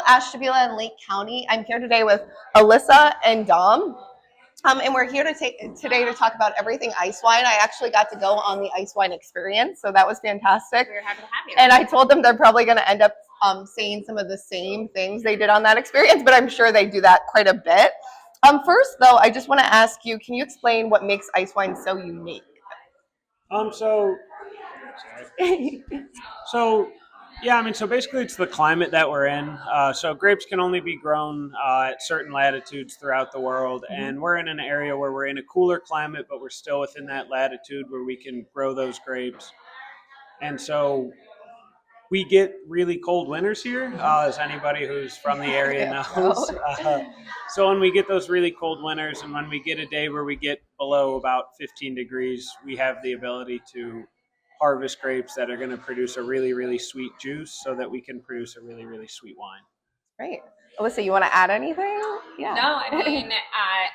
Ashtabula and Lake County. I'm here today with Alyssa and Dom. And we're here today to talk about everything ice wine. I actually got to go on the ice wine experience, so that was fantastic. We're happy to have you. And I told them they're probably going to end up saying some of the same things they did on that experience, but I'm sure they do that quite a bit. First, though, I just want to ask you, can you explain what makes ice wine so unique? So basically it's the climate that we're in. So grapes can only be grown at certain latitudes throughout the world, and we're in an area where we're in a cooler climate, but we're still within that latitude where we can grow those grapes. And so we get really cold winters here, as anybody who's from the area knows. So when we get those really cold winters and when we get a day where we get below about 15 degrees, we have the ability to harvest grapes that are going to produce a really, really sweet juice so that we can produce a really, really sweet wine. Great. Alyssa, you want to add anything? Yeah. No, I mean,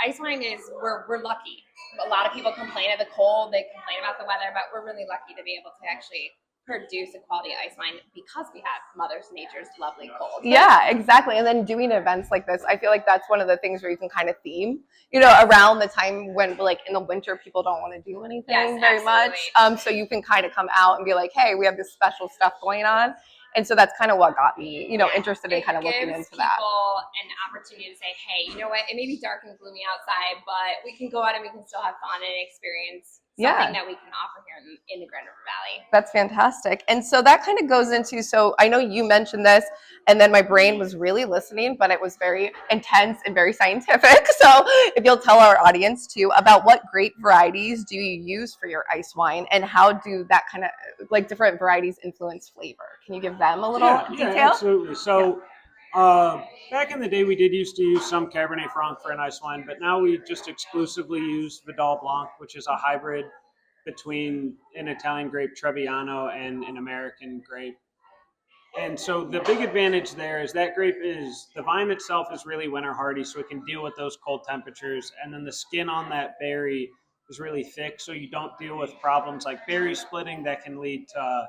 ice wine is, we're lucky. A lot of people complain of the cold, they complain about the weather, but we're really lucky to be able to actually produce a quality ice wine because we have Mother Nature's lovely cold. Yeah, exactly. And then doing events like this, I feel like that's one of the things where you can kind of theme, around the time when, like, in the winter, people don't want to do anything very much. So you can kind of come out and be like, hey, we have this special stuff going on. And so that's kind of what got me, interested in kind of looking into that. People an opportunity to say, hey, you know what? It may be dark and gloomy outside, but we can go out and we can still have fun and experience something that we can offer here in the Grand River Valley. That's fantastic. And so that kind of goes into, so I know you mentioned this, and then my brain was really listening, but it was very intense and very scientific. So if you'll tell our audience too about what grape varieties do you use for your ice wine, and how do that kind of, like, different varieties influence flavor? Can you give them a little detail? Yeah, absolutely. So back in the day, we did used to use some Cabernet Franc for an ice wine, but now we just exclusively use Vidal Blanc, which is a hybrid between an Italian grape Trebbiano and an American grape. And so the big advantage there is that the vine itself is really winter hardy, so it can deal with those cold temperatures. And then the skin on that berry is really thick, so you don't deal with problems like berry splitting that can lead to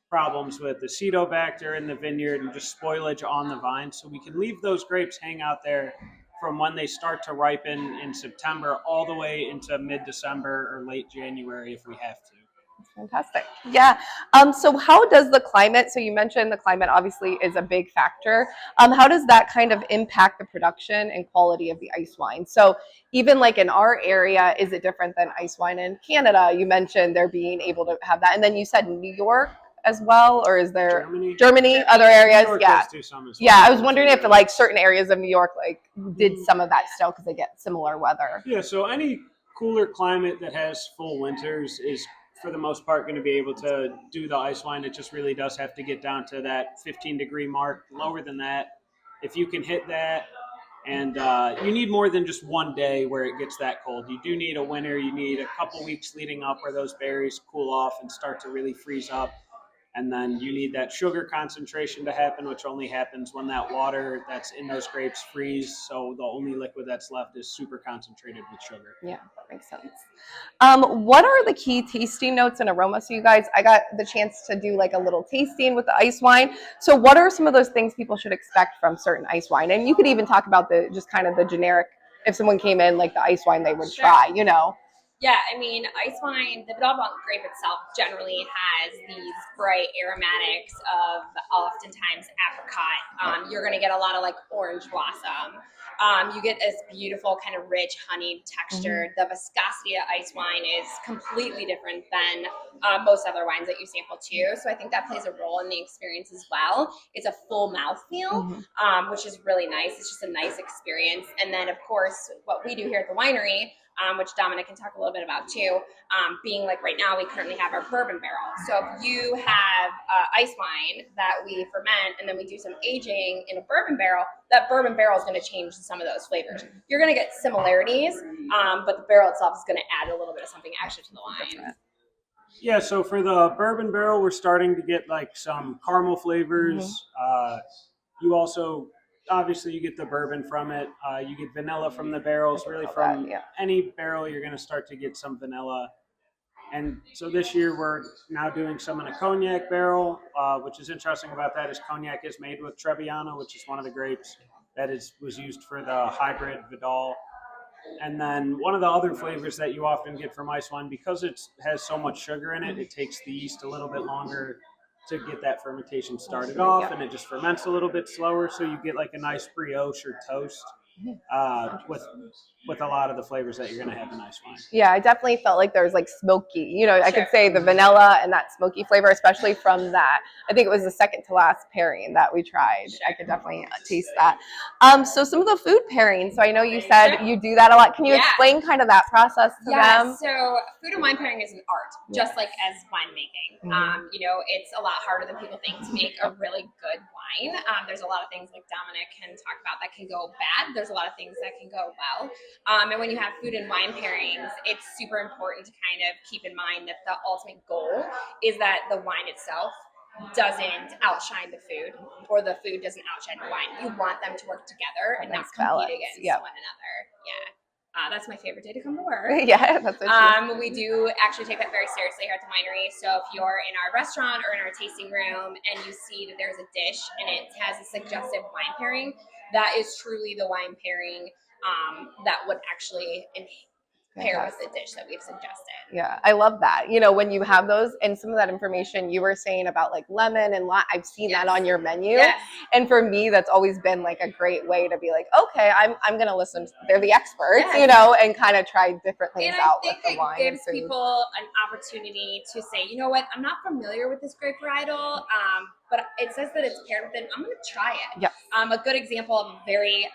problems with the acetobacter in the vineyard and just spoilage on the vine. So we can leave those grapes hang out there from when they start to ripen in September all the way into mid-December or late January if we have to. Fantastic. Yeah. So how does the climate, so you mentioned the climate obviously is a big factor. How does that kind of impact the production and quality of the ice wine? So even like in our area, is it different than ice wine in Canada? You mentioned they're being able to have that. And then you said New York as well, or is there Germany other areas? I was wondering if like certain areas of New York like did some of that still because they get similar weather. Yeah, so any cooler climate that has full winters is for the most part going to be able to do the ice wine. It just really does have to get down to that 15-degree mark. Lower than that, if you can hit that, and you need more than just one day where it gets that cold. You do need a winter. You need a couple weeks leading up where those berries cool off and start to really freeze up. And then you need that sugar concentration to happen, which only happens when that water that's in those grapes freeze. So the only liquid that's left is super concentrated with sugar. Yeah, that makes sense. What are the key tasting notes and aromas? So you guys, I got the chance to do like a little tasting with the ice wine. So what are some of those things people should expect from certain ice wine? And you could even talk about the just kind of the generic, if someone came in, like the ice wine they would try, Yeah, I mean, ice wine, the Vidal Blanc grape itself generally has these bright aromatics of oftentimes apricot. You're going to get a lot of like orange blossom. You get this beautiful kind of rich honeyed texture. The viscosity of ice wine is completely different than most other wines that you sample too. So I think that plays a role in the experience as well. It's a full mouthfeel, which is really nice. It's just a nice experience. And then of course, what we do here at the winery, which Dominick can talk a little bit about too, being like right now we currently have our bourbon barrel. So if you have ice wine that we ferment and then we do some aging in a bourbon barrel, that bourbon barrel is going to change some of those flavors. You're going to get similarities, but the barrel itself is going to add a little bit of something extra to the wine. Yeah, so for the bourbon barrel, we're starting to get like some caramel flavors. You also... Obviously, you get the bourbon from it. You get vanilla from the barrels. Really, from any barrel, you're going to start to get some vanilla. And so this year we're now doing some in a cognac barrel, which is interesting about that is cognac is made with Trebbiano, which is one of the grapes that was used for the hybrid Vidal. And then one of the other flavors that you often get from ice wine, because it has so much sugar in it, it takes the yeast a little bit longer to get that fermentation started off, and it just ferments a little bit slower, so you get like a nice brioche or toast with a lot of the flavors that you're going to have in ice wine. Yeah, I definitely felt like there was like smoky, I could say the vanilla and that smoky flavor, especially from that. I think it was the second to last pairing that we tried. I could definitely taste that. So some of the food pairings. So I know you said you do that a lot. Can you explain kind of that process to them? So food and wine pairing is an art, just like as winemaking. It's a lot harder than people think to make a really good wine. There's a lot of things like Dominick can talk about that can go bad. There's a lot of things that can go well. And when you have food and wine pairings, it's super important to kind of keep in mind that the ultimate goal is that the wine itself doesn't outshine the food, or the food doesn't outshine the wine. You want them to work together and not compete against one another. Yeah. That's my favorite day to come to work. Yeah, that's what we do actually take that very seriously here at the winery. So if you're in our restaurant or in our tasting room and you see that there's a dish and it has a suggested wine pairing, that is truly the wine pairing that would actually pair with the dish that we've suggested. Yeah, I love that. When you have those, and some of that information you were saying about like lemon and lime, I've seen that on your menu. Yes. And for me, that's always been like a great way to be like, okay, I'm going to listen. They're the experts, and kind of try different things out with the wine. And I think it gives people an opportunity to say, you know what, I'm not familiar with this grape varietal, but it says that it's paired with it. I'm going to try it. Yes. A good example of very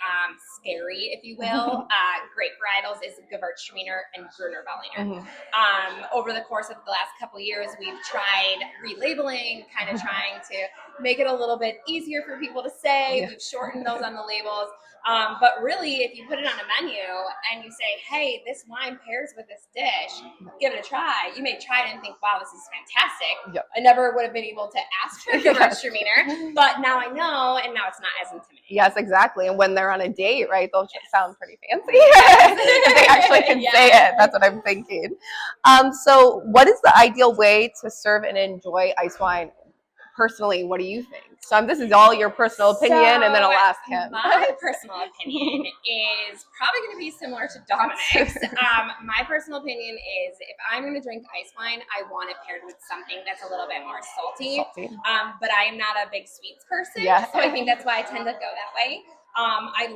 scary, if you will, grape varietals is Gewürztraminer and Gruner Veltliner. Over the course of the last couple of years, we've tried relabeling, kind of trying to make it a little bit easier for people to say. We've shortened those on the labels. But really, if you put it on a menu and you say, hey, this wine pairs with this dish, give it a try. You may try it and think, wow, this is fantastic. Yep. I never would have been able to ask for Gewürztraminer, but now I know, and now it's not as intimidating. Yes, exactly. And when they're on a date, right, they'll sound pretty fancy. If they actually can say it. That's what I'm thinking. So what is the ideal way to serve and enjoy ice wine? Personally, what do you think? So this is all your personal opinion, and then I'll ask him. My personal opinion is probably going to be similar to Dominick's. My personal opinion is if I'm going to drink ice wine, I want it paired with something that's a little bit more salty. But I am not a big sweets person, so I think that's why I tend to go that way. I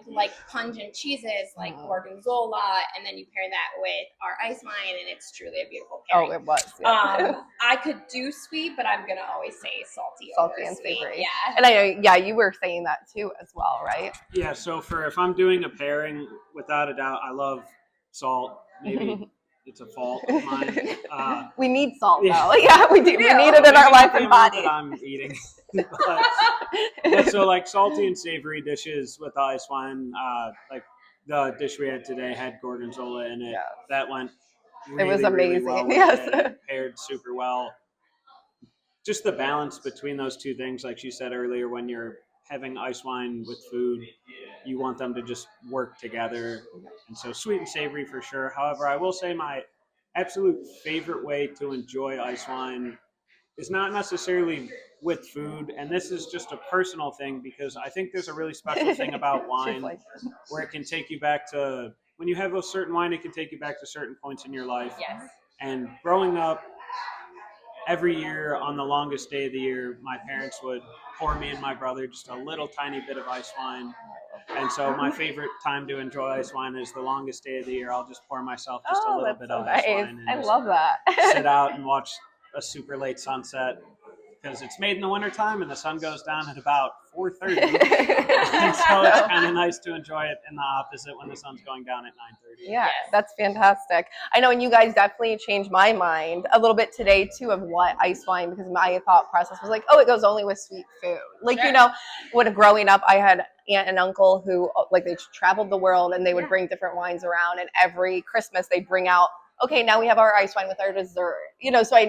like pungent cheeses like Gorgonzola, and then you pair that with our ice wine, and it's truly a beautiful pairing. Oh, it was. Yeah. I could do sweet, but I'm gonna always say salty and sweet. savory. Yeah. And I know, you were saying that too as well, right? Yeah. So if I'm doing a pairing, without a doubt, I love salt. Maybe it's a fault of mine. We need salt, though. Yeah, we do. We need it in our life and body. That I'm eating. but so like salty and savory dishes with ice wine, like the dish we had today had Gorgonzola in it. Yeah. That went really, it was amazing. Really well yes. it paired super well. Just the balance between those two things, like you said earlier, when you're having ice wine with food, you want them to just work together. And so sweet and savory for sure. However, I will say my absolute favorite way to enjoy ice wine is not necessarily with food, and this is just a personal thing because I think there's a really special thing about wine where it can take you back to when you have a certain wine, it can take you back to certain points in your life. Yes. And growing up, every year on the longest day of the year, my parents would pour me and my brother just a little tiny bit of ice wine. And so my favorite time to enjoy ice wine is the longest day of the year. I'll just pour myself just a little bit of ice wine. And I love that. sit out and watch a super late sunset because it's made in the wintertime and the sun goes down at about 4:30. And so it's kind of nice to enjoy it in the opposite when the sun's going down at 9:30. Yeah, that's fantastic. I know, and you guys definitely changed my mind a little bit today too of what ice wine, because my thought process was like, oh, it goes only with sweet food. Like, when growing up, I had aunt and uncle who like they traveled the world and they would bring different wines around, and every Christmas they'd bring out okay, now we have our ice wine with our dessert. So I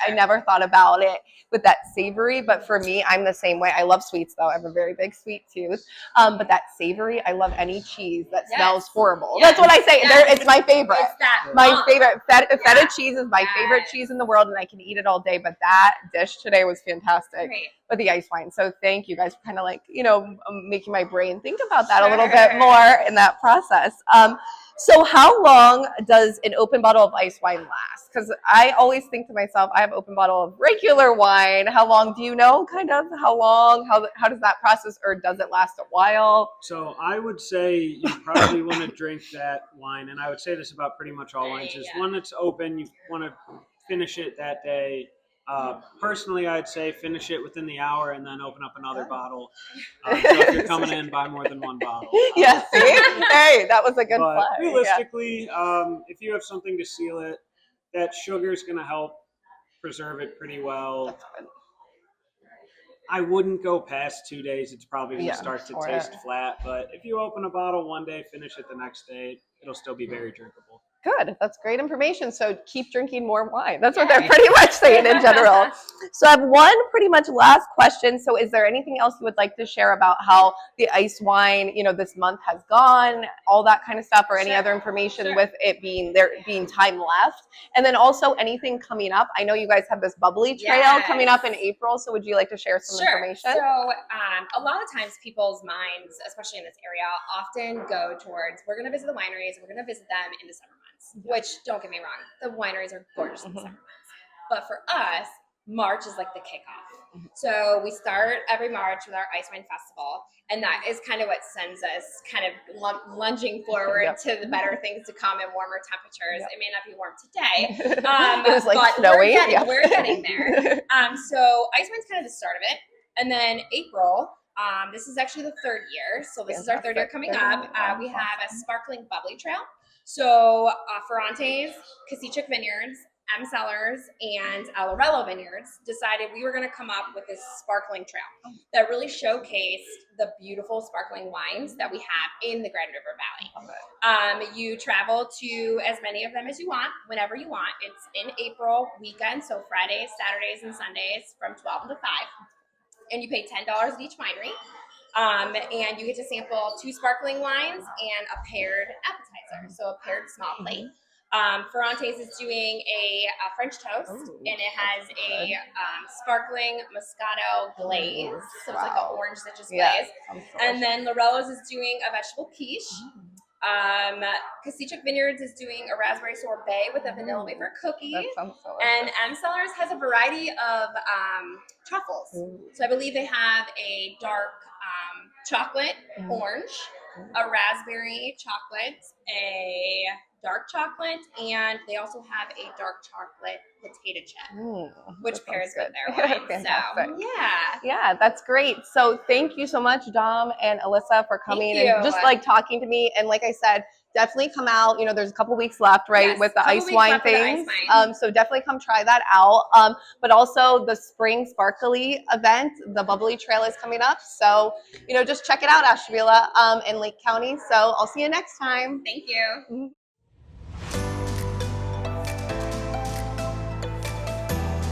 never thought about it with that savory. But for me, I'm the same way. I love sweets though. I have a very big sweet tooth. But that savory, I love any cheese that smells horrible. That's what I say. It's my favorite. It's that My favorite feta cheese is my favorite cheese in the world, and I can eat it all day. But that dish today was fantastic with the ice wine. So thank you guys for kind of making my brain think about that a little bit more in that process. So how long does an open bottle of ice wine last? Because I always think to myself, I have an open bottle of regular wine. How long do you know kind of how long? How does that process, or does it last a while? So I would say you probably want to drink that wine, and I would say this about pretty much all wines, is when it's open, you want to finish it that day. Personally, I'd say finish it within the hour and then open up another bottle. So if you're coming in, buy more than one bottle. Yeah, see? Hey, that was a good play. Realistically, if you have something to seal it, that sugar is going to help preserve it pretty well. I wouldn't go past 2 days. It's probably going to start to taste flat. But if you open a bottle one day, finish it the next day, it'll still be very drinkable. Good. That's great information. So keep drinking more wine. That's what they're pretty much saying in general. So I have one pretty much last question. So is there anything else you would like to share about how the ice wine, this month has gone, all that kind of stuff, or any other information with it being time left? And then also anything coming up. I know you guys have this Bubbly Trail coming up in April. So would you like to share some information? So a lot of times people's minds, especially in this area, often go towards, we're going to visit the wineries, we're going to visit them in the summer months. Which, don't get me wrong, the wineries are gorgeous in the summer months. But for us, March is like the kickoff. So we start every March with our Ice Wine Festival, and that is kind of what sends us kind of lunging forward to the better things to come in warmer temperatures. It may not be warm today, it was like but snowy. We're getting there. So Ice Wine's kind of the start of it. And then April, this is actually the third year. So this is our third year coming up. We have a sparkling Bubbly Trail. So Ferrante's, Kasichuk Vineyards, M Cellars, and Lorello Vineyards decided we were going to come up with this sparkling trail that really showcased the beautiful sparkling wines that we have in the Grand River Valley. You travel to as many of them as you want, whenever you want. It's in April weekend, so Fridays, Saturdays, and Sundays from 12 to 5. And you pay $10 at each winery. And you get to sample 2 sparkling wines and a paired appetizer, so a paired small plate. Ferrante's is doing a French toast, and it has a sparkling Moscato glaze, so it's like an orange citrus glaze. And then Lorello's is doing a vegetable quiche. Kasichuk Vineyards is doing a raspberry sorbet with a vanilla wafer cookie. That sounds delicious. And M Cellars has a variety of truffles. So I believe they have a dark chocolate orange, a raspberry chocolate, a dark chocolate, and they also have a dark chocolate potato chip, which pairs with their wine. So, yeah, that's great. So thank you so much, Dom and Alyssa, for coming and just talking to me. And like I said, definitely come out. There's a couple weeks left, right, with the ice wine things. So definitely come try that out. But also the spring sparkly event, the Bubbly Trail is coming up. So, just check it out, Ashtabula, in Lake County. So I'll see you next time. Thank you.